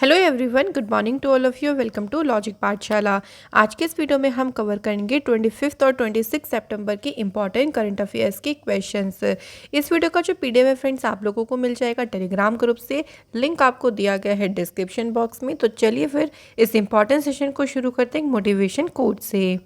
Hello everyone, good morning to all of you. Welcome to Logic Pathshala. आज के इस video में हम कवर करेंगे 25 और 26 सितंबर के इंपॉर्टेंट करंट अफेयर्स के क्वेश्चंस। इस वीडियो का जो पीडीएफ है फ्रेंड्स आप लोगों को मिल जाएगा टेलीग्राम ग्रुप से। लिंक आपको दिया गया है डिस्क्रिप्शन बॉक्स में। तो चलिए फिर इस इंपॉर्टेंट सेशन को शुरू करते हैं मोटिवेशन कोट से।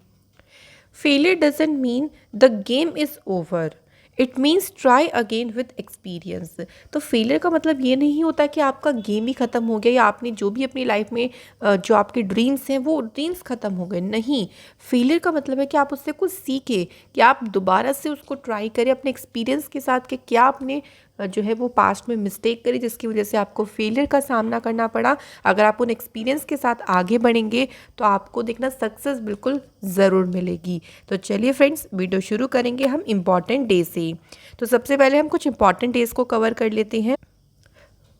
Failure doesn't mean the game is over, it means try again with experience. तो फेलियर का मतलब ये नहीं होता कि आपका गेम ही ख़त्म हो गया या आपने जो भी अपनी लाइफ में जो आपके ड्रीम्स हैं वो ड्रीम्स ख़त्म हो गए। नहीं, फेलियर का मतलब है कि आप उससे कुछ सीखे, कि आप दोबारा से उसको ट्राई करें अपने एक्सपीरियंस के साथ कि क्या आपने जो है वो पास्ट में मिस्टेक करी जिसकी वजह से आपको फेलियर का सामना करना पड़ा। अगर आप उन एक्सपीरियंस के साथ आगे बढ़ेंगे तो आपको देखना सक्सेस बिल्कुल ज़रूर मिलेगी। तो चलिए फ्रेंड्स वीडियो शुरू करेंगे हम इम्पॉर्टेंट डे से। तो सबसे पहले हम कुछ इंपॉर्टेंट डेज को कवर कर लेते हैं।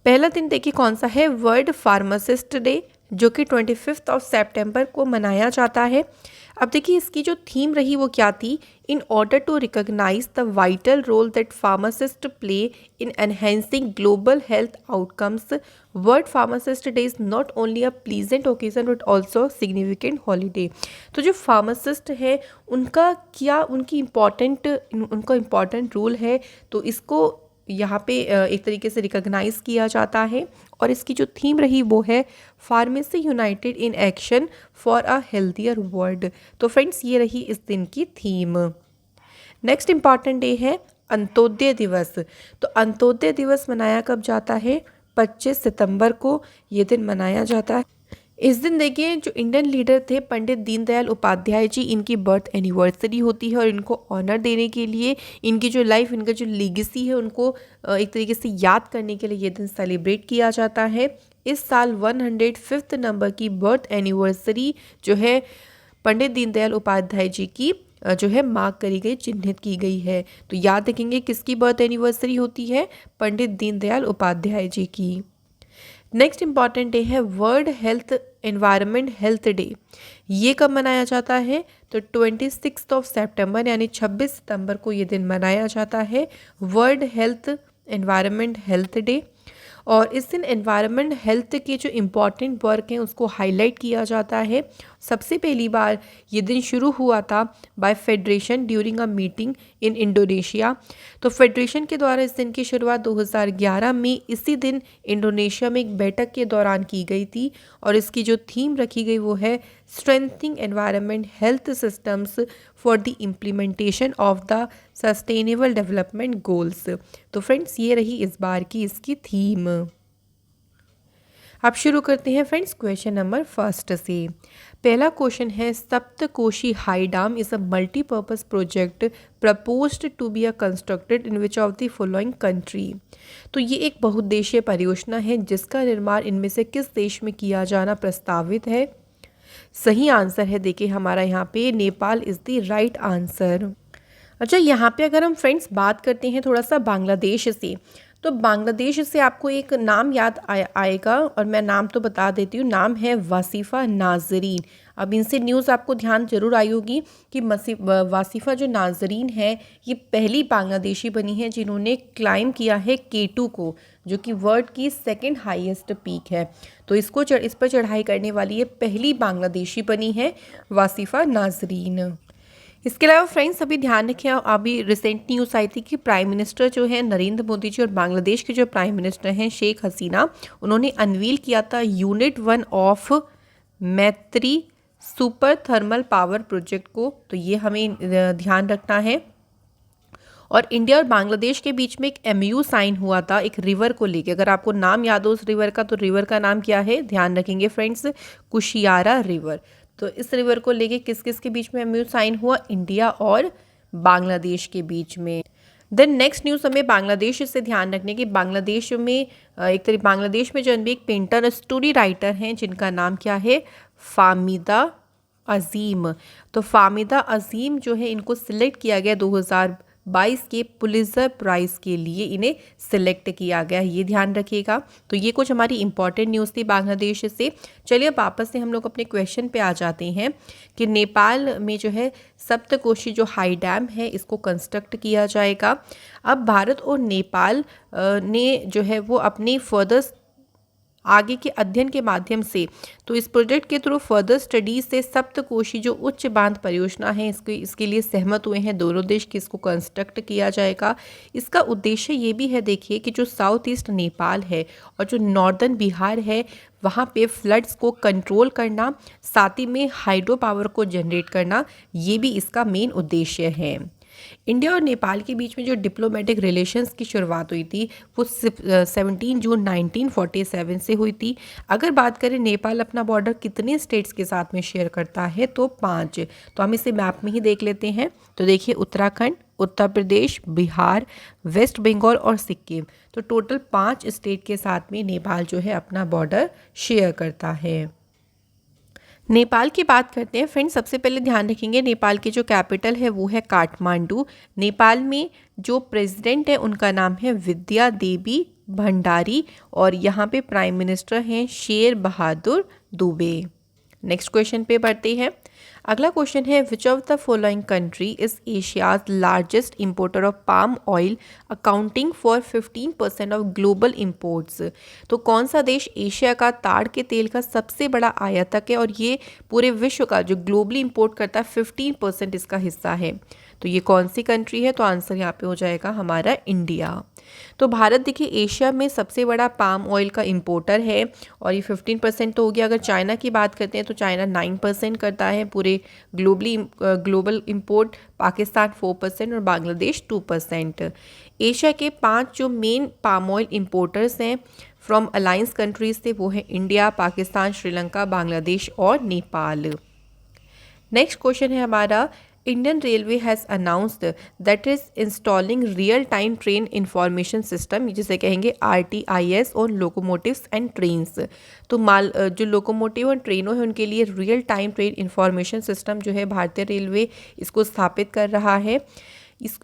पहला दिन देखिए कौन सा है, वर्ल्ड फार्मासिस्ट डे, जो कि 25 ऑफ सितंबर को मनाया जाता है। अब देखिए इसकी जो थीम रही वो क्या थी, in order to recognise the vital role that pharmacist play in enhancing global health outcomes, world pharmacist day is not only a pleasant occasion but also significant holiday. तो जो फार्मासिस्ट है उनका क्या उनका इम्पॉर्टेंट रोल है, तो इसको यहाँ पे एक तरीके से रिकॉग्नाइज किया जाता है। और इसकी जो थीम रही वो है pharmacy United in action for a healthier world. तो फ्रेंड्स ये रही इस दिन की थीम। नेक्स्ट इम्पॉर्टेंट डे है अंत्योदय दिवस। तो अंत्योदय दिवस मनाया कब जाता है, 25 सितंबर को ये दिन मनाया जाता है। इस दिन देखिए जो इंडियन लीडर थे पंडित दीनदयाल उपाध्याय जी, इनकी बर्थ एनिवर्सरी होती है और इनको ऑनर देने के लिए, इनकी जो लाइफ, इनका जो लीगेसी है उनको एक तरीके से याद करने के लिए ये दिन सेलिब्रेट किया जाता है। इस साल 105 नंबर की बर्थ एनिवर्सरी जो है पंडित दीनदयाल उपाध्याय जी की जो है मार्क करी गई, चिन्हित की गई है। तो याद रखेंगे किसकी बर्थ एनिवर्सरी होती है, पंडित दीनदयाल उपाध्याय जी की। नेक्स्ट इंपॉर्टेंट डे है world health environment health day. ये कब मनाया जाता है, तो 26 ऑफ सितंबर यानी 26 सितंबर को ये दिन मनाया जाता है, world health environment health day. और इस दिन एनवायरनमेंट हेल्थ के जो इम्पॉर्टेंट वर्क हैं उसको हाईलाइट किया जाता है। सबसे पहली बार ये दिन शुरू हुआ था by federation during a meeting in Indonesia. तो फेडरेशन के द्वारा इस दिन की शुरुआत 2011 में इसी दिन इंडोनेशिया में एक बैठक के दौरान की गई थी। और इसकी जो थीम रखी गई वो है strengthening environment health systems for the implementation of the sustainable development goals. तो फ्रेंड्स ये रही इस बार की इसकी थीम। अब शुरू करते हैं फ्रेंड्स क्वेश्चन नंबर फर्स्ट से। पहला क्वेश्चन है, Saptakoshi high dam is a multipurpose project proposed to be a constructed in which of the following country. तो ये एक बहुउद्देशीय परियोजना है जिसका निर्माण इनमें से किस देश में किया जाना प्रस्तावित है। सही आंसर है देखिए हमारा यहाँ पे Nepal is the right answer. अच्छा, यहाँ पे अगर हम फ्रेंड्स बात करते हैं थोड़ा सा बांग्लादेश से, तो बांग्लादेश से आपको एक नाम याद आएगा और मैं नाम तो बता देती हूँ। नाम है वासिफ़ा नाजरीन। अब इनसे न्यूज़ आपको ध्यान जरूर आई होगी कि वासिफ़ा जो नाजरीन है ये पहली बांग्लादेशी बनी है जिन्होंने क्लाइम किया है K2 को, जो कि वर्ल्ड की सेकंड हाईएस्ट पीक है। तो इस पर चढ़ाई करने वाली ये पहली बांग्लादेशी बनी है वासिफ़ा नाजरीन। इसके अलावा फ्रेंड्स अभी ध्यान रखें, अभी रिसेंट न्यूज़ आई थी कि प्राइम मिनिस्टर जो है नरेंद्र मोदी जी और बांग्लादेश के जो प्राइम मिनिस्टर हैं शेख हसीना, उन्होंने अनवील किया था यूनिट 1 ऑफ मैत्री सुपर थर्मल पावर प्रोजेक्ट को। तो ये हमें ध्यान रखना है। और इंडिया और बांग्लादेश के बीच में एक MOU साइन हुआ था एक रिवर को लेके। अगर आपको नाम याद हो उस रिवर का, तो रिवर का नाम क्या है, ध्यान रखेंगे फ्रेंड्स, कुशियारा रिवर। तो इस रिवर को लेके किस किस के बीच में MOU साइन हुआ, इंडिया और बांग्लादेश के बीच में। देन नेक्स्ट न्यूज़ हमें बांग्लादेश से ध्यान रखने की। बांग्लादेश में बांग्लादेश में जो एक पेंटर स्टोरी राइटर हैं जिनका नाम क्या है, फामिदा अजीम। तो फामिदा अजीम जो है इनको सिलेक्ट किया गया 2022 के पुलित्ज़र प्राइज़ के लिए, इन्हें सिलेक्ट किया गया, ये ध्यान रखिएगा। तो ये कुछ हमारी इंपॉर्टेंट न्यूज़ थी बांग्लादेश से। चलिए अब वापस से हम लोग अपने क्वेश्चन पे आ जाते हैं कि नेपाल में जो है सप्तकोशी जो हाई डैम है इसको कंस्ट्रक्ट किया जाएगा। अब भारत और नेपाल ने जो है वो अपनी फर्दर आगे के अध्ययन के माध्यम से। तो इस प्रोजेक्ट के थ्रू फर्दर स्टडीज से सप्तकोशी जो उच्च बांध परियोजना है इसके लिए सहमत हुए हैं दोनों देश कि इसको कंस्ट्रक्ट किया जाएगा। इसका उद्देश्य ये भी है देखिए कि जो साउथ ईस्ट नेपाल है और जो नॉर्दर्न बिहार है वहाँ पे फ्लड्स को कंट्रोल करना, साथ ही में हाइड्रो पावर को जनरेट करना, ये भी इसका मेन उद्देश्य है। इंडिया और नेपाल के बीच में जो डिप्लोमेटिक रिलेशंस की शुरुआत हुई थी वो 17 जून 1947 से हुई थी। अगर बात करें नेपाल अपना बॉर्डर कितने स्टेट्स के साथ में शेयर करता है तो 5। तो हम इसे मैप में ही देख लेते हैं। तो देखिए उत्तराखंड, उत्तर प्रदेश, बिहार, वेस्ट बंगाल और सिक्किम, तो टोटल 5 स्टेट के साथ में नेपाल जो है अपना बॉर्डर शेयर करता है। नेपाल की बात करते हैं फ्रेंड्स। सबसे पहले ध्यान रखेंगे नेपाल की जो कैपिटल है वो है काठमांडू। नेपाल में जो प्रेसिडेंट है उनका नाम है विद्या देवी भंडारी और यहाँ पे प्राइम मिनिस्टर हैं शेर बहादुर दुबे। नेक्स्ट क्वेश्चन पे बढ़ते हैं। अगला क्वेश्चन है which of the following country is Asia's largest importer of palm oil accounting for 15% of global imports. तो कौन सा देश एशिया का ताड़ के तेल का सबसे बड़ा आयातक है और ये पूरे विश्व का जो ग्लोबली इंपोर्ट करता है 15% इसका हिस्सा है। तो ये कौन सी कंट्री है? तो आंसर यहाँ पे हो जाएगा हमारा इंडिया। तो भारत देखिए एशिया में सबसे बड़ा पाम ऑयल का इंपोर्टर है और ये 15% तो हो गया। अगर चाइना की बात करते हैं तो चाइना 9% करता है पूरे ग्लोबल इंपोर्ट, पाकिस्तान 4% और बांग्लादेश 2%। एशिया के 5 जो मेन पाम ऑयल इंपोर्टर्स हैं फ्रॉम अलायंस कंट्रीज थे वो है इंडिया, पाकिस्तान, श्रीलंका, बांग्लादेश और नेपाल। नेक्स्ट क्वेश्चन है हमारा Indian railway has announced that is installing real time train information system, जिसे कहेंगे RTIS और लोकोमोटिव्स एंड ट्रेन्स। तो जो लोकोमोटिव और ट्रेनों हैं उनके लिए real time train information system जो है भारतीय रेलवे इसको स्थापित कर रहा है।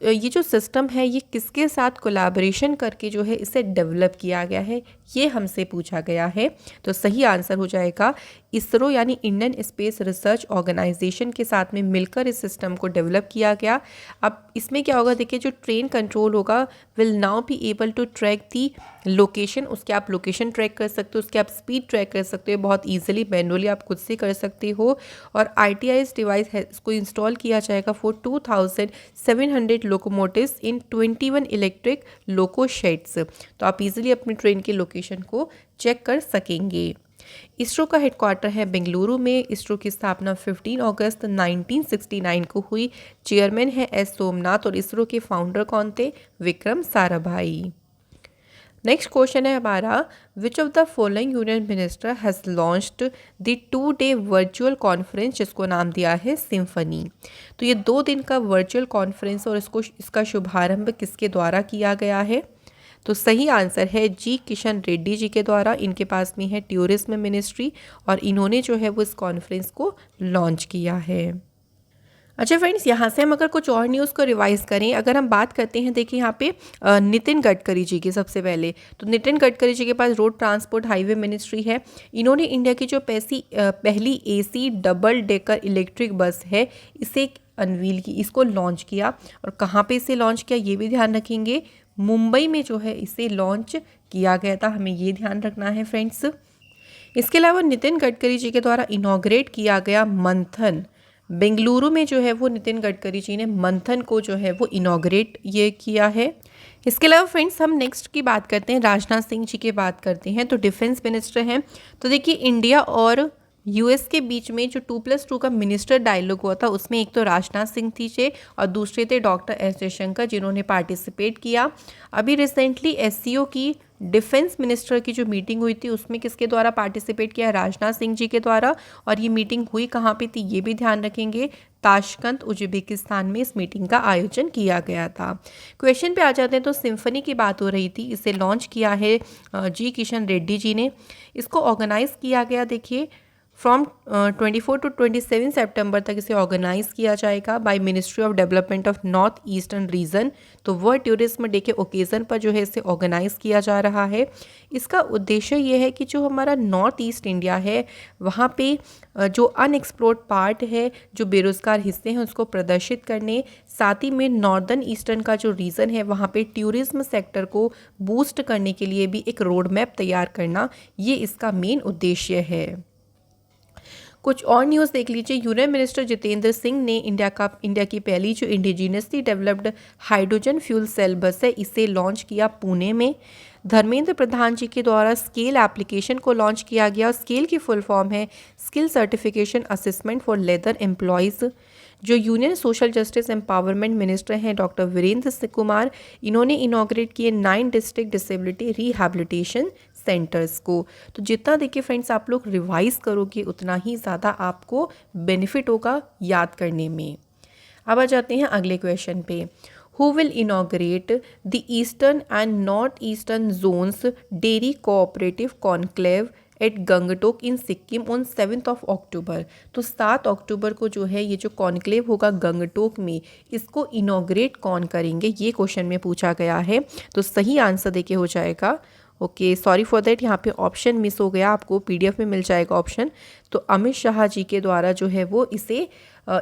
ये जो सिस्टम है ये किसके साथ कोलैबोरेशन करके जो है इसे डेवलप किया गया है, ये हमसे पूछा गया है। तो सही आंसर हो जाएगा इसरो यानी इंडियन स्पेस रिसर्च ऑर्गेनाइजेशन के साथ में मिलकर इस सिस्टम को डेवलप किया गया। अब इसमें क्या होगा देखिए, जो ट्रेन कंट्रोल होगा will now be able to track the location, उसके आप लोकेशन ट्रैक कर सकते हो, उसके आप स्पीड ट्रैक कर सकते हो बहुत ईजिली, मैनुअली आप खुद से कर सकते हो। और RTIS डिवाइस है इसको इंस्टॉल किया जाएगा for 2700 locomotives in 21 electric loco shades. तो आप इजीली अपनी ट्रेन की लोकेशन को चेक कर सकेंगे। इसरो का हेडक्वार्टर है बेंगलुरु में। इसरो की स्थापना 15 अगस्त 1969 को हुई। चेयरमैन है S सोमनाथ और इसरो के फाउंडर कौन थे? विक्रम साराभाई। नेक्स्ट क्वेश्चन है हमारा विच of the following union minister has launched the 2-day virtual conference, जिसको नाम दिया है सिम्फनी। तो ये 2 दिन का वर्चुअल कॉन्फ्रेंस और इसका शुभारंभ किसके द्वारा किया गया है? तो सही आंसर है जी किशन रेड्डी जी के द्वारा। इनके पास में है टूरिज्म मिनिस्ट्री और इन्होंने जो है वो इस कॉन्फ्रेंस को लॉन्च किया है। अच्छा फ्रेंड्स, यहाँ से हम अगर कुछ और न्यूज़ को रिवाइज करें, अगर हम बात करते हैं देखिए यहाँ पे नितिन गडकरी जी की सबसे पहले, तो नितिन गडकरी जी के पास रोड ट्रांसपोर्ट हाईवे मिनिस्ट्री है। इन्होंने इंडिया की जो पहली AC double decker electric bus है इसे अनवील की, इसको लॉन्च किया। और कहाँ पे इसे लॉन्च किया ये भी ध्यान रखेंगे, मुंबई में जो है इसे लॉन्च किया गया था, हमें ये ध्यान रखना है फ्रेंड्स। इसके अलावा नितिन गडकरी जी के द्वारा इनॉग्रेट किया गया मंथन, बेंगलुरु में जो है वो नितिन गडकरी जी ने मंथन को जो है वो इनॉग्रेट ये किया है। इसके अलावा फ्रेंड्स हम नेक्स्ट की बात करते हैं, राजनाथ सिंह जी की बात करते हैं। तो डिफेंस मिनिस्टर हैं। तो देखिए इंडिया और US के बीच में जो 2+2 का मिनिस्टर डायलॉग हुआ था उसमें एक तो राजनाथ सिंह थे और दूसरे थे डॉक्टर S जयशंकर जिन्होंने पार्टिसिपेट किया। अभी रिसेंटली SCO की डिफेंस मिनिस्टर की जो मीटिंग हुई थी उसमें किसके द्वारा पार्टिसिपेट किया? राजनाथ सिंह जी के द्वारा। और ये मीटिंग हुई कहाँ पे थी ये भी ध्यान रखेंगे, ताशकंद उज्बेकिस्तान में इस मीटिंग का आयोजन किया गया था। क्वेश्चन पे आ जाते हैं। तो सिम्फनी की बात हो रही थी, इसे लॉन्च किया है जी किशन रेड्डी जी ने। इसको ऑर्गेनाइज किया गया देखिए फ्रॉम 24 टू 27 सितंबर तक इसे ऑर्गेनाइज किया जाएगा by ministry of development of north eastern region. तो वर्ल्ड टूरिज्म डे के ओकेज़न पर जो है इसे ऑर्गेनाइज किया जा रहा है। इसका उद्देश्य ये है कि जो हमारा नॉर्थ ईस्ट इंडिया है वहाँ पे जो अनएक्सप्लोर्ड पार्ट है, जो बेरोज़गार हिस्से हैं उसको प्रदर्शित करने, साथ ही में नॉर्दर्न ईस्टर्न का जो रीजन है वहाँ पे टूरिज्म सेक्टर को बूस्ट करने के लिए भी एक रोड मैप तैयार करना, ये इसका मेन उद्देश्य है। कुछ और न्यूज़ देख लीजिए। यूनियन मिनिस्टर जितेंद्र सिंह ने इंडिया की पहली जो indigenously developed hydrogen fuel cell bus है इसे लॉन्च किया पुणे में। धर्मेंद्र प्रधान जी के द्वारा स्केल एप्लीकेशन को लॉन्च किया गया। स्केल की फुल फॉर्म है skill certification assessment for leather employees. जो union social justice empowerment minister हैं डॉक्टर वीरेंद्र सिंह कुमार, इन्होंने इनॉग्रेट किए 9 डिस्ट्रिक्ट डिसेबिलिटी रिहैबिलिटेशन सेंटर्स को। तो जितना देखिए फ्रेंड्स आप लोग रिवाइज करोगे उतना ही ज़्यादा आपको बेनिफिट होगा याद करने में। अब आ जाते हैं अगले क्वेश्चन पे। Who will inaugurate the eastern and north eastern zones dairy cooperative conclave at Gangtok in Sikkim on 7 October. तो 7 अक्टूबर को जो है ये जो कॉन्क्लेव होगा गंगटोक में, इसको इनॉग्रेट कौन करेंगे, ये क्वेश्चन में पूछा गया है। तो सही आंसर देखिए हो जाएगा, ओके सॉरी फॉर दैट, यहाँ पे ऑप्शन मिस हो गया, आपको पीडीएफ में मिल जाएगा ऑप्शन। तो अमित शाह जी के द्वारा जो है वो इसे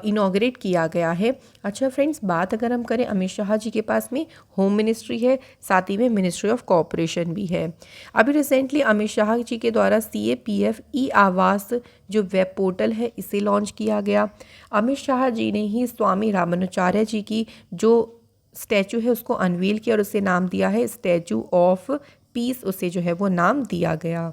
इनॉग्रेट किया गया है। अच्छा फ्रेंड्स, बात अगर हम करें, अमित शाह जी के पास में होम मिनिस्ट्री है, साथ ही में मिनिस्ट्री ऑफ कोऑपरेशन भी है। अभी रिसेंटली अमित शाह जी के द्वारा CAPF ई आवास जो वेब पोर्टल है इसे लॉन्च किया गया। अमित शाह जी ने ही स्वामी रामानुजाचार्य जी की जो स्टैचू है उसको अनवील किया और उसे नाम दिया है स्टैचू ऑफ पीस, उसे जो है वो नाम दिया गया।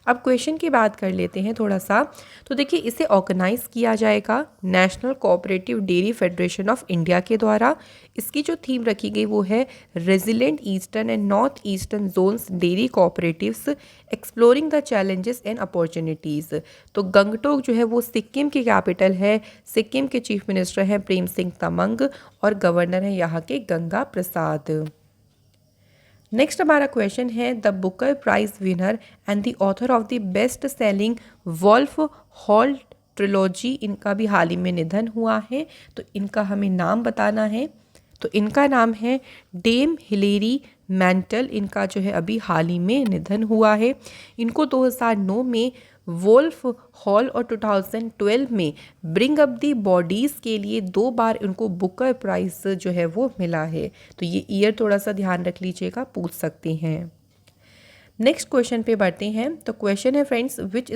अब क्वेश्चन की बात कर लेते हैं थोड़ा सा। तो देखिए इसे ऑर्गेनाइज किया जाएगा national cooperative dairy federation of India के द्वारा। इसकी जो थीम रखी गई वो है resilient eastern and north eastern zones dairy cooperatives exploring the challenges and opportunities. तो गंगटोक जो है वो सिक्किम की कैपिटल है। सिक्किम के चीफ मिनिस्टर हैं प्रेम सिंह तमंग और गवर्नर हैं यहाँ के गंगा प्रसाद। नेक्स्ट हमारा क्वेश्चन है the Booker prize winner and the author of the best selling Wolf Hall trilogy, इनका भी हाल ही में निधन हुआ है। तो इनका हमें नाम बताना है। तो इनका नाम है डेम हिलेरी मैंटल। इनका जो है अभी हाल ही में निधन हुआ है। इनको 2009 में वोल्फ हॉल और 2012 में ब्रिंग अप दी बॉडीज़ के लिए 2 बार इनको बुकर प्राइज जो है वो मिला है। तो ये ईयर थोड़ा सा ध्यान रख लीजिएगा, पूछ सकते हैं। नेक्स्ट क्वेश्चन पे बढ़ते हैं। तो क्वेश्चन है friends, which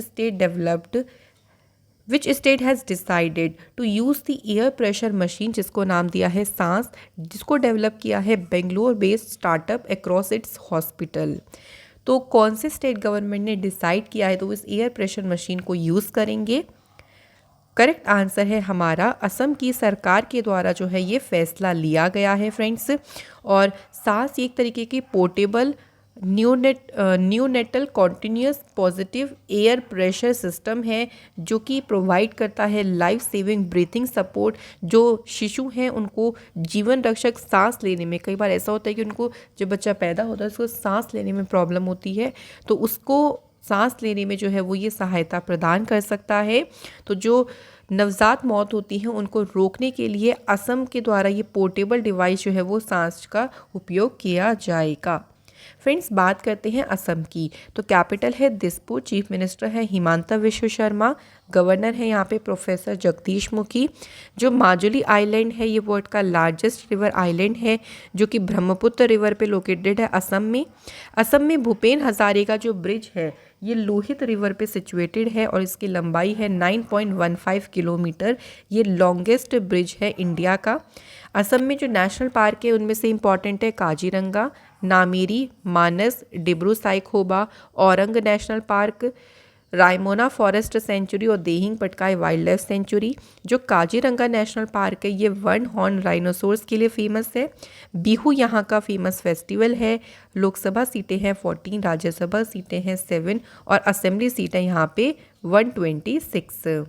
state has decided to use the air pressure machine, जिसको नाम दिया है सांस, जिसको डेवलप किया है Bangalore based startup across its hospital. तो कौन से स्टेट गवर्नमेंट ने डिसाइड किया है तो इस एयर प्रेशर मशीन को यूज़ करेंगे? करेक्ट आंसर है हमारा असम की सरकार के द्वारा जो है ये फैसला लिया गया है फ्रेंड्स। और सांस एक तरीके की portable neonatal continuous positive air pressure system है जो कि प्रोवाइड करता है लाइफ सेविंग ब्रीथिंग सपोर्ट। जो शिशु हैं उनको जीवन रक्षक सांस लेने में, कई बार ऐसा होता है कि उनको जब बच्चा पैदा होता है उसको सांस लेने में प्रॉब्लम होती है, तो उसको सांस लेने में जो है वो ये सहायता प्रदान कर सकता है। तो जो नवजात मौत होती है उनको रोकने के लिए असम के द्वारा ये पोर्टेबल डिवाइस जो है वो सांस का उपयोग किया जाएगा। फ्रेंड्स, बात करते हैं असम की। तो कैपिटल है दिसपुर, चीफ मिनिस्टर है हिमांता विश्व शर्मा, गवर्नर है यहाँ पे प्रोफेसर जगदीश मुखी। जो माजुली आइलैंड है ये वर्ल्ड का लार्जेस्ट रिवर आइलैंड है जो कि ब्रह्मपुत्र रिवर पे लोकेटेड है असम में। असम में भूपेन हजारे का जो ब्रिज है ये लोहित रिवर पे सिचुएटेड है और इसकी लंबाई है 9.15 किलोमीटर। ये लॉन्गेस्ट ब्रिज है इंडिया का। असम में जो नेशनल पार्क है उनमें से इम्पॉर्टेंट है Kaziranga, Nameri, Manas, Dibru Saikhowa, Orang national park, Raimona forest sanctuary और Dehing Patkai wildlife sanctuary. जो काजीरंगा नेशनल पार्क है ये 1 हॉर्न राइनोसोर्स के लिए फेमस है। बिहू यहाँ का फेमस फेस्टिवल है। लोकसभा सीटें हैं 14, राज्यसभा सीटें हैं 7 और असेंबली सीटें यहाँ पे 126।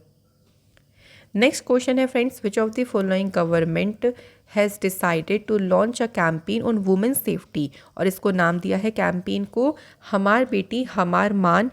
नेक्स्ट क्वेश्चन है friends, which of the following government has decided to launch a campaign on women safety, और इसको नाम दिया है कैंपेन को हमार बेटी हमार मान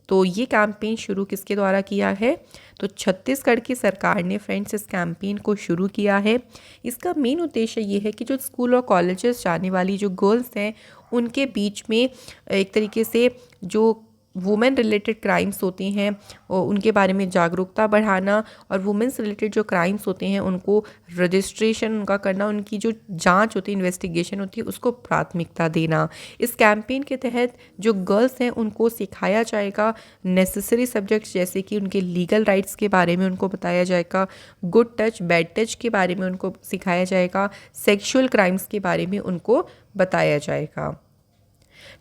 तो ये कैंपेन शुरू किसके द्वारा किया है? तो छत्तीसगढ़ की सरकार ने फ्रेंड्स इस कैंपेन को शुरू किया है। इसका मेन उद्देश्य ये है कि जो स्कूल और कॉलेजेस जाने वाली जो गर्ल्स हैं उनके बीच में एक तरीके से जो वुमेन रिलेटेड क्राइम्स होती हैं और उनके बारे में जागरूकता बढ़ाना, और वुमेन्स रिलेटेड जो क्राइम्स होते हैं उनको रजिस्ट्रेशन उनका करना, उनकी जो जांच होती है, इन्वेस्टिगेशन होती है, उसको प्राथमिकता देना। इस कैंपेन के तहत जो गर्ल्स हैं उनको सिखाया जाएगा नेसेसरी सब्जेक्ट्स, जैसे कि उनके लीगल राइट्स के बारे में उनको बताया जाएगा, गुड टच बैड टच के बारे में उनको सिखाया जाएगा, सेक्शुअल क्राइम्स के बारे में उनको बताया जाएगा।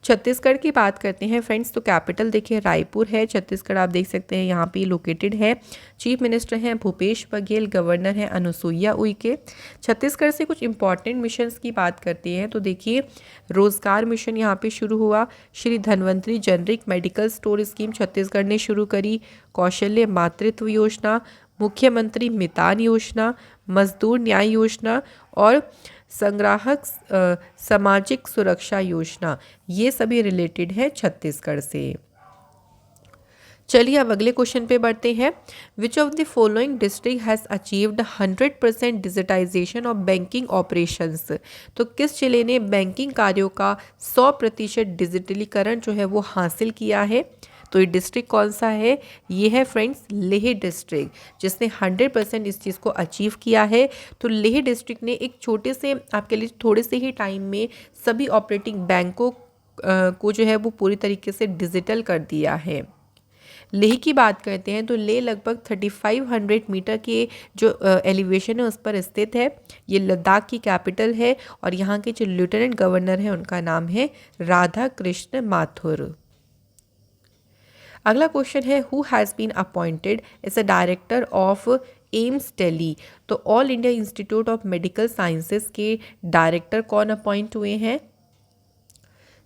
छत्तीसगढ़ की बात करते हैं फ्रेंड्स, तो कैपिटल देखिए रायपुर है। छत्तीसगढ़ आप देख सकते हैं यहाँ पे लोकेटेड है। चीफ मिनिस्टर हैं भूपेश बघेल, गवर्नर हैं अनुसुईया उइके। छत्तीसगढ़ से कुछ इंपॉर्टेंट मिशंस की बात करते हैं तो देखिए रोजगार मिशन यहाँ पे शुरू हुआ। Shri Dhanvantari generic medical store scheme Chhattisgarh ने शुरू करी। कौशल्य मातृत्व योजना, मुख्यमंत्री मितान योजना, मजदूर न्याय योजना और संग्राहक सामाजिक सुरक्षा योजना, ये सभी रिलेटेड है छत्तीसगढ़ से। चलिए अब अगले क्वेश्चन पे बढ़ते हैं। Which of the following district has achieved 100% digitisation of banking operations? तो किस जिले ने बैंकिंग कार्यों का 100% डिजिटलीकरण जो है वो हासिल किया है? तो ये डिस्ट्रिक्ट कौन सा है? ये है फ्रेंड्स लेह डिस्ट्रिक्ट, जिसने 100% इस चीज़ को अचीव किया है। तो लेह डिस्ट्रिक्ट ने एक छोटे से आपके लिए थोड़े से ही टाइम में सभी ऑपरेटिंग बैंकों को जो है वो पूरी तरीके से डिजिटल कर दिया है। लेह की बात करते हैं तो लेह लगभग 3500 मीटर के जो एलिवेशन है उस पर स्थित है। ये लद्दाख की कैपिटल है और यहाँ के जो लेफ्टिनेंट गवर्नर हैं उनका नाम है राधा कृष्ण माथुर। अगला क्वेश्चन है who has been appointed as a director of AIIMS Delhi? तो all India institute of medical sciences के डायरेक्टर कौन अपॉइंट हुए हैं?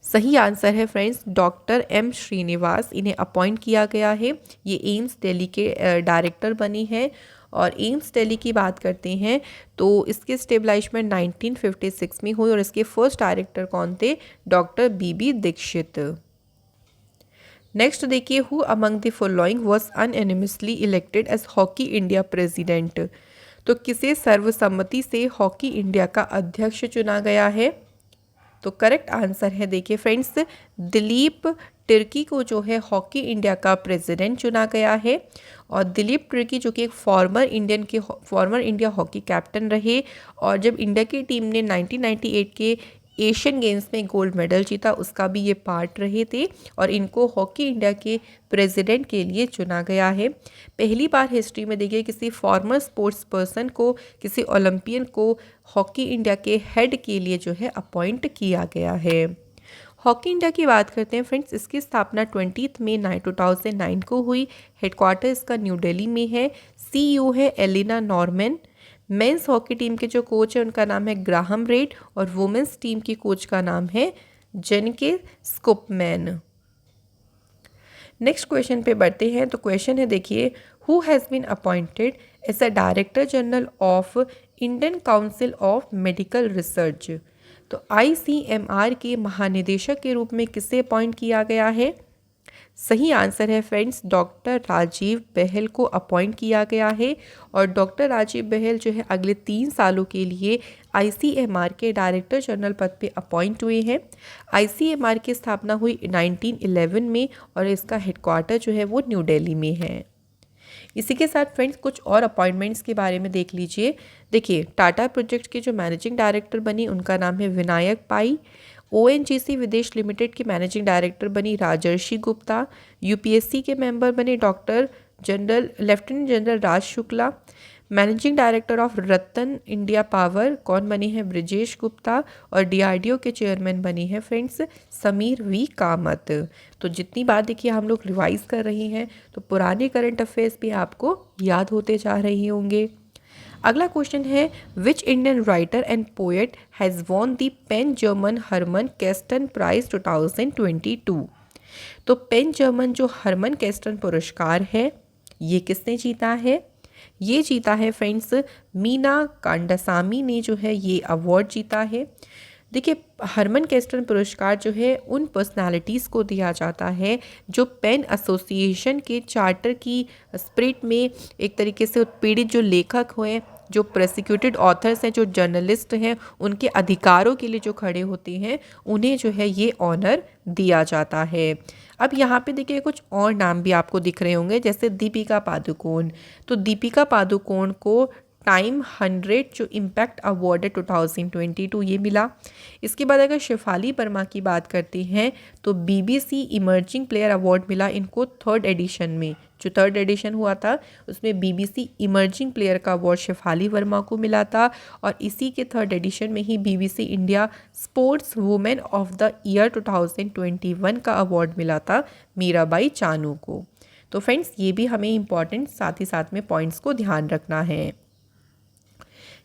सही आंसर है फ्रेंड्स डॉक्टर एम श्रीनिवास, इन्हें अपॉइंट किया गया है। ये एम्स दिल्ली के डायरेक्टर बनी है। और एम्स दिल्ली की बात करते हैं तो इसके स्टेबलाइजमेंट 1956 में हुई और इसके फर्स्ट डायरेक्टर कौन थे? Doctor BB Dikshit. नेक्स्ट देखिए who among the following was unanimously elected as hockey India president? तो किसे सर्वसम्मति से हॉकी इंडिया का अध्यक्ष चुना गया है? तो करेक्ट आंसर है देखिए फ्रेंड्स दिलीप तिर्की को जो है हॉकी इंडिया का प्रेसिडेंट चुना गया है। और दिलीप तिर्की जो कि एक फॉर्मर इंडिया हॉकी कैप्टन रहे, और जब इंडिया की टीम ने 1998 के एशियन गेम्स में गोल्ड मेडल जीता उसका भी ये पार्ट रहे थे, और इनको हॉकी इंडिया के प्रेसिडेंट के लिए चुना गया है। पहली बार हिस्ट्री में देखिए किसी फॉर्मर स्पोर्ट्स पर्सन को, किसी ओलंपियन को हॉकी इंडिया के हेड के लिए जो है अपॉइंट किया गया है। हॉकी इंडिया की बात करते हैं फ्रेंड्स, इसकी स्थापना 20 मई 2009 को हुई। हेडक्वार्टर इसका न्यू दिल्ली में है। CEO है Elena Norman. Men's hockey team के जो कोच है उनका नाम है ग्राहम रेड, और वुमेन्स टीम की कोच का नाम है जेनिके स्कुपमैन। नेक्स्ट क्वेश्चन पे बढ़ते हैं। तो क्वेश्चन है देखिए who has been appointed as a director general of Indian council of medical research? तो ICMR के महानिदेशक के रूप में किसे अपॉइंट किया गया है? सही आंसर है फ्रेंड्स डॉक्टर राजीव बहल को अपॉइंट किया गया है। और डॉक्टर राजीव बहल जो है अगले 3 सालों के लिए ICMR के डायरेक्टर जनरल पद पे अपॉइंट हुए हैं। ICMR की स्थापना हुई 1911 में और इसका हेडक्वार्टर जो है वो न्यू दिल्ली में है। इसी के साथ फ्रेंड्स कुछ और अपॉइंटमेंट्स के बारे में देख लीजिए। देखिए टाटा प्रोजेक्ट के जो मैनेजिंग डायरेक्टर बनी उनका नाम है विनायक पाई। ONGC विदेश लिमिटेड की मैनेजिंग डायरेक्टर बनी राजर्षि गुप्ता। UPSC के मेंबर बने lieutenant general Raj Shukla. Managing director of Ratan India power कौन बने हैं? ब्रिजेश गुप्ता। और DRDO के चेयरमैन बने हैं फ्रेंड्स समीर V कामत। तो जितनी बार देखिए हम लोग रिवाइज कर रहे हैं तो पुराने करंट अफेयर्स भी आपको याद होते जा रहे होंगे। अगला क्वेश्चन है which Indian writer and poet has won the pen German Hermann Kesten prize 2022? तो पेन जर्मन जो हरमन केस्टन पुरस्कार है ये किसने जीता है? ये जीता है फ्रेंड्स मीना कांडासामी ने जो है ये अवार्ड जीता है। देखिए, हरमन केस्टन पुरस्कार जो है उन पर्सनालिटीज़ को दिया जाता है जो पेन एसोसिएशन के चार्टर की स्पिरिट में एक तरीके से उत्पीड़ित जो लेखक हुए, जो प्रोसिक्यूटेड ऑथर्स हैं, जो जर्नलिस्ट हैं, उनके अधिकारों के लिए जो खड़े होते हैं, उन्हें जो है ये ऑनर दिया जाता है। अब यहाँ पे देखिए कुछ और नाम भी आपको दिख रहे होंगे, जैसे दीपिका पादुकोण। तो दीपिका पादुकोण को टाइम 100 जो इम्पैक्ट अवार्ड है 2022 ये मिला। इसके बाद अगर शेफाली वर्मा की बात करते हैं तो बीबीसी इमर्जिंग प्लेयर अवार्ड मिला इनको 3rd एडिशन में। जो 3rd एडिशन हुआ था उसमें बीबीसी इमर्जिंग प्लेयर का अवार्ड शेफाली वर्मा को मिला था, और इसी के 3rd एडिशन में ही BBC India sports women of the year 2021 का अवार्ड मिला था मीराबाई चानू को। तो फ्रेंड्स, ये भी हमें इम्पॉर्टेंट साथ ही साथ में पॉइंट्स को ध्यान रखना है।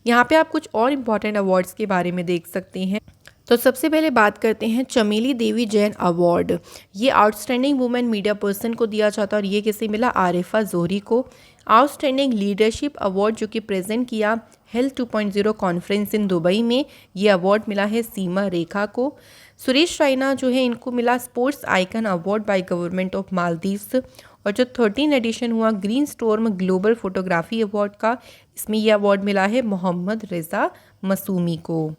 यहाँ पे आप कुछ और इम्पॉर्टेंट अवार्ड्स के बारे में देख सकते हैं। तो सबसे पहले बात करते हैं चमेली देवी जैन अवार्ड। ये आउटस्टैंडिंग वुमेन मीडिया पर्सन को दिया जाता है, और ये किसे मिला? आरिफा जोहरी को। आउटस्टैंडिंग लीडरशिप अवार्ड जो कि प्रेजेंट किया हेल्थ 2.0 कॉन्फ्रेंस इन दुबई में, ये अवार्ड मिला है सीमा रेखा को। सुरेश रैना जो है इनको मिला sports icon award by government of Maldives. और जो 13 एडिशन हुआ green storm global photography award का, इसमें यह अवार्ड मिला है मोहम्मद रिजा मसूमी को।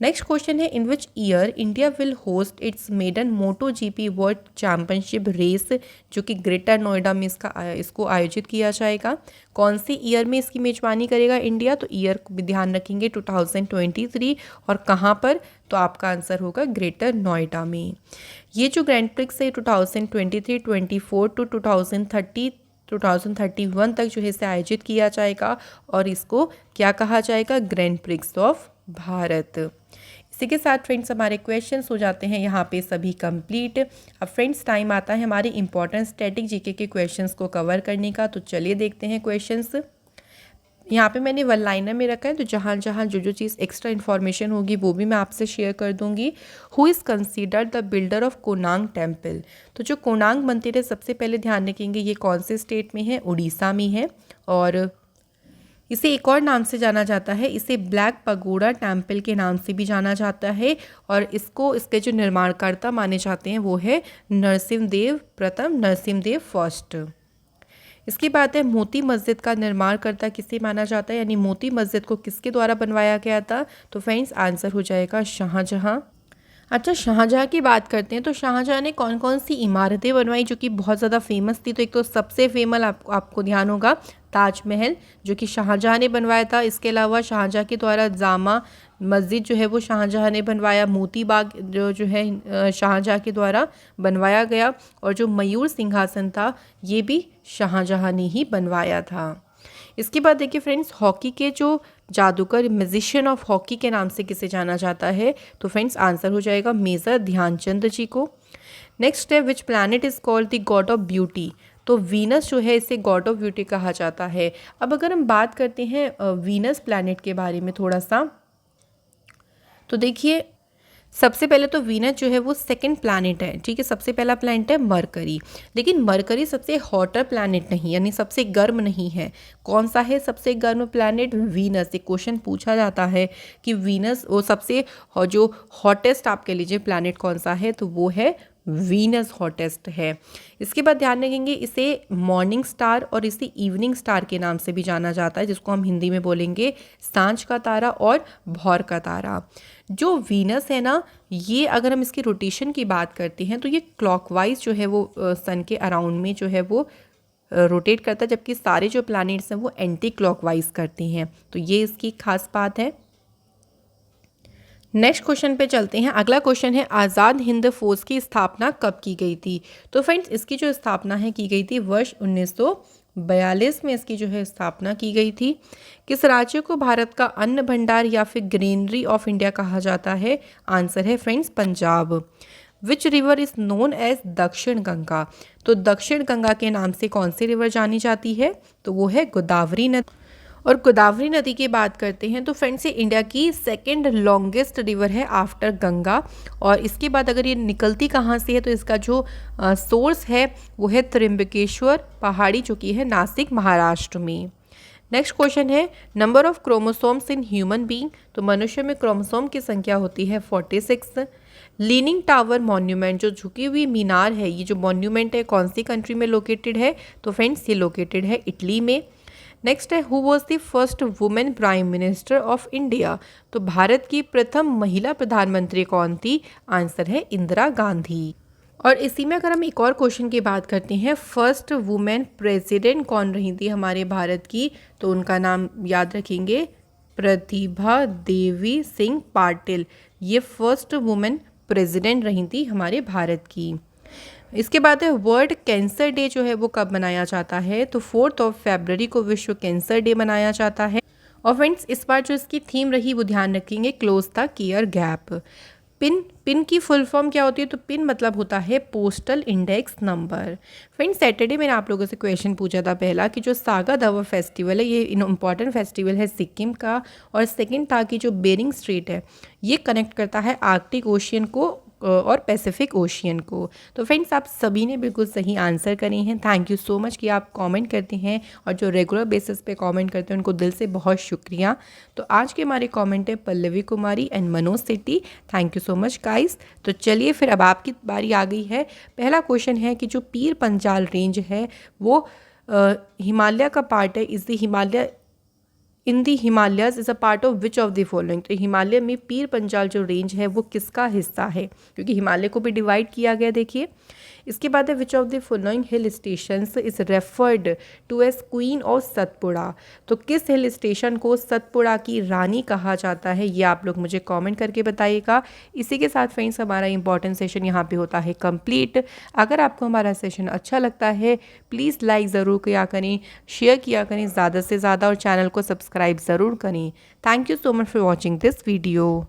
नेक्स्ट क्वेश्चन है, in which year India will host its maiden Moto GP world championship race, जो कि ग्रेटर नोएडा में इसको आयोजित किया जाएगा। कौन से ईयर में इसकी मेजबानी करेगा इंडिया? तो ईयर को भी ध्यान रखेंगे 2023, और कहाँ पर? तो आपका आंसर होगा ग्रेटर नोएडा में। ये जो ग्रैंड प्रिक्स है 2023, 24 टू 2031 तक जो है इसे आयोजित किया जाएगा, और इसको क्या कहा जाएगा? Grand prix of Bharat. इसी के साथ फ्रेंड्स हमारे क्वेश्चंस हो जाते हैं यहाँ पे सभी कंप्लीट। अब फ्रेंड्स टाइम आता है हमारे इंपॉर्टेंट स्टैटिक जीके के क्वेश्चंस को कवर करने का, तो चलिए देखते हैं क्वेश्चंस। यहाँ पे मैंने वन लाइनर में रखा है, तो जहाँ जहाँ जो चीज़ एक्स्ट्रा इन्फॉर्मेशन होगी वो भी मैं आपसे शेयर कर दूँगी। Who is considered the builder of Konark temple? तो जो कोनांग मंदिर है सबसे पहले ध्यान रखेंगे ये कौन से स्टेट में है? उड़ीसा में है। और इसे एक और नाम से जाना जाता है, इसे ब्लैक पगोडा टेम्पल के नाम से भी जाना जाता है, और इसके जो निर्माणकर्ता माने जाते हैं वो है नरसिम्हदेव प्रथम, नरसिम्हदेव फर्स्ट। इसकी बात है मोती मस्जिद का निर्माणकर्ता किसे माना जाता है, यानी मोती मस्जिद को किसके द्वारा बनवाया गया था? तो फ्रेंड्स आंसर हो जाएगा शाहजहां। अच्छा, शाहजहाँ की बात करते हैं, तो शाहजहाँ ने कौन कौन सी इमारतें बनवाई जो कि बहुत ज़्यादा फेमस थी? तो एक तो सबसे फेमस आपको ध्यान होगा ताजमहल, जो कि शाहजहाँ ने बनवाया था। इसके अलावा शाहजहाँ के द्वारा जामा मस्जिद जो है वो शाहजहाँ ने बनवाया। मोती बाग जो है शाहजहाँ के द्वारा बनवाया गया, और जो मयूर सिंहासन था ये भी शाहजहाँ ने ही बनवाया था। इसके बाद देखिए फ्रेंड्स, हॉकी के जो जादूगर म्यूजिशियन ऑफ हॉकी के नाम से किसे जाना जाता है? तो फ्रेंड्स आंसर हो जाएगा मेजर ध्यानचंद जी को। नेक्स्ट है, which planet is called the God of beauty? तो वीनस जो है इसे गॉड ऑफ ब्यूटी कहा जाता है। अब अगर हम बात करते हैं वीनस प्लैनेट के बारे में थोड़ा सा, तो देखिए सबसे पहले तो वीनस जो है वो सेकंड प्लैनेट है, ठीक है। सबसे पहला प्लैनेट है मरकरी, लेकिन मरकरी सबसे हॉटर प्लैनेट नहीं, यानी सबसे गर्म नहीं है। कौन सा है सबसे गर्म प्लैनेट? वीनस। एक क्वेश्चन पूछा जाता है कि वीनस वो सबसे जो हॉटेस्ट आप कह लीजिए प्लैनेट कौन सा है, तो वो है वीनस हॉटेस्ट है। इसके बाद ध्यान रखेंगे इसे मॉर्निंग स्टार और इसे इवनिंग स्टार के नाम से भी जाना जाता है, जिसको हम हिंदी में बोलेंगे सांझ का तारा और भौर का तारा। जो वीनस है ना, ये अगर हम इसकी रोटेशन की बात करते हैं तो ये क्लॉकवाइज जो है वो सन के अराउंड में जो है वो रोटेट करता है, जबकि सारे जो प्लैनेट्स हैं वो एंटी क्लॉकवाइज करते हैं। तो ये इसकी खास बात है। नेक्स्ट क्वेश्चन पे चलते हैं। अगला क्वेश्चन है, आज़ाद हिंद फौज की स्थापना कब की गई थी? तो फ्रेंड्स इसकी जो स्थापना है की गई थी वर्ष 1942 में इसकी जो है स्थापना की गई थी। किस राज्य को भारत का अन्न भंडार या फिर ग्रेनरी ऑफ इंडिया कहा जाता है? आंसर है friends Punjab. Which river is known as Dakshin Ganga? तो दक्षिण गंगा के नाम से कौन सी रिवर जानी जाती है? तो वो है गोदावरी नदी। और गोदावरी नदी की बात करते हैं तो फ्रेंड्स ये इंडिया की सेकंड लॉन्गेस्ट रिवर है आफ्टर गंगा। और इसके बाद अगर ये निकलती कहाँ से है, तो इसका जो सोर्स है वो है त्र्यंबकेश्वर पहाड़ी, जो कि है नासिक महाराष्ट्र में। नेक्स्ट क्वेश्चन है number of chromosomes in human being. तो मनुष्य में क्रोमोसोम की संख्या होती है 46। लीनिंग टावर मॉन्यूमेंट, जो झुकी हुई मीनार है, ये जो मॉन्यूमेंट है कौन सी कंट्री में लोकेटेड है? तो फ्रेंड्स ये लोकेटेड है इटली में। नेक्स्ट है who was the first women prime minister of India. तो भारत की प्रथम महिला प्रधानमंत्री कौन थी? आंसर है इंदिरा गांधी। और इसी में अगर हम एक और क्वेश्चन की बात करते हैं, फर्स्ट वुमेन प्रेसिडेंट कौन रही थी हमारे भारत की? तो उनका नाम याद रखेंगे, प्रतिभा देवी सिंह पाटिल। ये फर्स्ट वुमेन प्रेसिडेंट रही थी हमारे भारत की। इसके बाद है वर्ल्ड कैंसर डे जो है वो कब मनाया जाता है? तो 4 फरवरी को विश्व कैंसर डे मनाया जाता है। और फ्रेंड्स इस बार जो इसकी थीम रही वो ध्यान रखेंगे, close the care gap. Pin की फुल फॉर्म क्या होती है? तो पिन मतलब होता है postal index number. Friends Saturday मैंने आप लोगों से क्वेश्चन पूछा था पहला कि जो सागा दावा फेस्टिवल है ये इंपॉर्टेंट फेस्टिवल है सिक्किम का, और सेकंड था कि जो बेरिंग स्ट्रेट है ये कनेक्ट करता है आर्कटिक ओशियन को और पैसिफिक ओशियन को। तो फ्रेंड्स आप सभी ने बिल्कुल सही आंसर करे हैं। थैंक यू सो मच कि आप कमेंट करते हैं और जो रेगुलर बेसिस पे कमेंट करते हैं उनको दिल से बहुत शुक्रिया। तो आज के हमारे कमेंट है Pallavi Kumari and Manoj Setty. Thank you so much guys. तो चलिए फिर अब आपकी बारी आ गई है। पहला क्वेश्चन है कि जो पीर पंजाल रेंज है वो हिमालय का पार्ट है। इस the Himalaya in the Himalayas is a part of which of the following. तो हिमालय में पीर पंजाल जो रेंज है वो किसका हिस्सा है? क्योंकि हिमालय को भी डिवाइड किया गया, देखिए। इसके बाद है which of the following hill stations is referred to as queen of Satpura. तो किस हिल स्टेशन को सतपुड़ा की रानी कहा जाता है? ये आप लोग मुझे कमेंट करके बताइएगा। इसी के साथ फ्रेंड्स हमारा इंपॉर्टेंट सेशन यहाँ पे होता है कंप्लीट। अगर आपको हमारा सेशन अच्छा लगता है प्लीज़ लाइक ज़रूर किया करें, शेयर किया करें ज़्यादा से ज़्यादा, और चैनल को सब्सक्राइब ज़रूर करें। Thank you so much for watching this video.